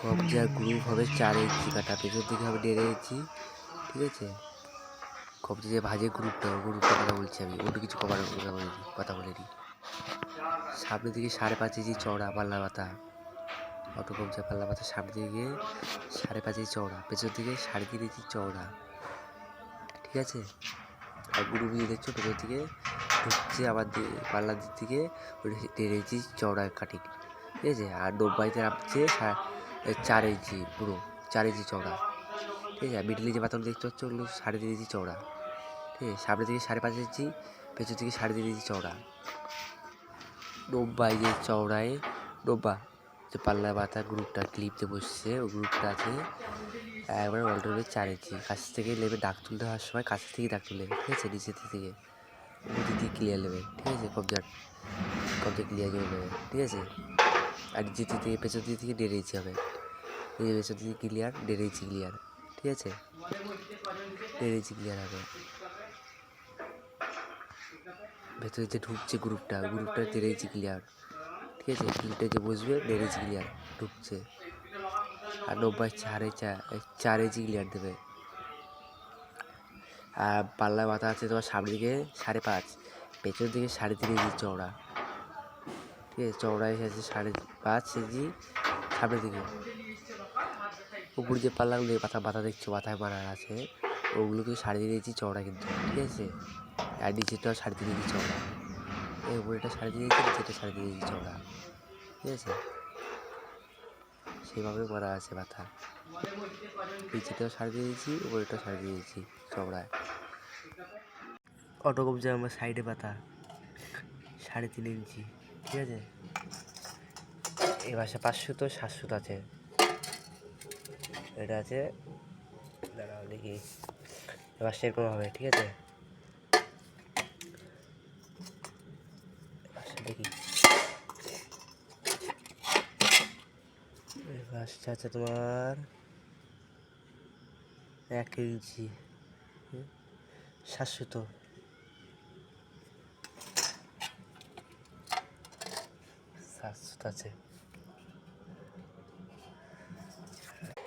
কবজার group হবে 4 ইঞ্চি কাটা, পেছন দিকে হবে 1.5 ইঞ্চি। ঠিক আছে, কবজা যে ভাজে গ্রুপটা কথা বলছি আমি, অন্য কিছু কথা বলিনি। সামনের দিকে 5.5 ইঞ্চি চওড়া পাল্লা পাতা, অটো কবজা পাল্লা পাতা সামনের দিকে 5.5 ইঞ্চি চওড়া, পেছন দিকে 3.5 ইঞ্চি চওড়া। ঠিক আছে, আর গ্রুপ দিয়ে দেখছো পেছন দিকে ঢুকছে আমার পাল্লার দিক থেকে 1.5 ইঞ্চি চওড়া কাটিং। ঠিক আছে, আর নব্বাইতে নামছে 4 ইঞ্চি, পুরো 4 ইঞ্চি চওড়া। ঠিক আছে, মিডলে যে পাতাগুলো দেখতে পাচ্ছ ওগুলো 3.5 ইঞ্চি চওড়া। ঠিক আছে, সামনে থেকে 5.5 ইঞ্চি, পেছন থেকে 3.5 ইঞ্চি চওড়া। নব্বাই যে চওড়ায় নব্বা যে পাল্লা পাতা গ্রুপটা ক্লিপতে বসছে, ওই গ্রুপটা আছে একবারে অলরেডি 4 ইঞ্চি। কাছ থেকে নেবে দাগ তুলতে হওয়ার সময় কাছ থেকে দাগ তুলে, ঠিক আছে, নিচের থেকে উপর দিকে ক্লিয়ার নেবে। ঠিক আছে, কবজা ক্লিয়ার করে নেবে। ঠিক আছে, আর নিচের থেকে পেছন দিক থেকে 1.5 ইঞ্চি হবে। এই যে পেছন দিকে ক্লিয়ার 1.5 ইঞ্চি ক্লিয়ার। ঠিক আছে, 1.5 ইঞ্চি ক্লিয়ার হবে। ভেতরে যে ঢুকছে গ্রুপটা 1.5 ইঞ্চি ক্লিয়ার। ঠিক আছে, ক্লিপটা যে বসবে 1.5 ইঞ্চি ক্লিয়ার ঢুকছে। আর নব্বাই 4 ইঞ্চি ক্লিয়ার দেবে। আর পাল্লা মাথা আছে তোমার সামনের দিকে 5.5, পেছন দিকে 3.5 ইঞ্চি চওড়া। ঠিক আছে, চওড়া এসেছে 5.5 ইঞ্চি সামনের দিকে। উপরে যে পাল্লাগুলো মাথা দেখছো মাথায় মারা আছে, ওগুলো কিন্তু 3.5 ইঞ্চি চওড়া কিন্তু। ঠিক আছে, আর নিচেরটাও 3.5 ইঞ্চি চওড়া। এই উপরেটা 3.5 ইঞ্চি, নিচেটা 3.5 ইঞ্চি চওড়া। ঠিক আছে, সেভাবে মারা আছে মাথা। নিচেটাও 3.5 ইঞ্চি, উপরেটাও 3.5 ইঞ্চি চওড়ায়। অটো কবজা আমার সাইডে পাতা 3.5 ইঞ্চি। ঠিক আছে, এই পাশে 500 700 আছে। এটা আছে, দাঁড়াও দেখি, এবার সেরকম হবে। ঠিক আছে, দেখি বাসটা আছে তোমার 1 ইঞ্চি, 700 আছে।